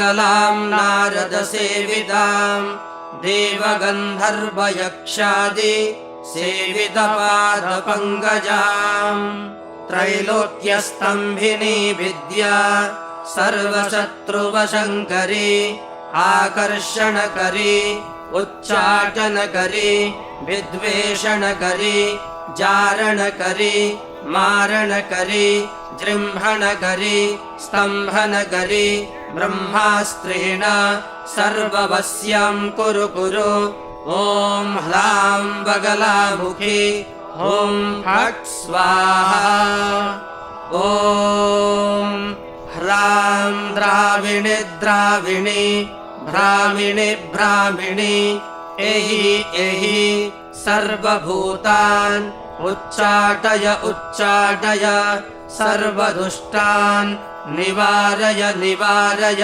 गलां नारदसेवितां देवगन्धर्वयक्षादि सेवितपादपङ्कजां त्रैलोक्यस्तम्भिनी विद्या सर्वशत्रुवशङ्करी आकर्षणकरी उच्चाटनकरी विद्वेषणकरी जारणकरी मारणकरी जृम्भणकरी स्तम्भनकरी ब्रह्मास्त्रेण सर्ववश्यं कुरु कुरु। ॐ ह्रां बगलामुखी ॐ फट् स्वाहा। ॐ ह्रां द्राविणी द्राविणी भ्रामिणी भ्रामिणी एहि एहि सर्वभूतान् उच्चाटय उच्चाटय सर्वदुष्टान् निवारय निवारय।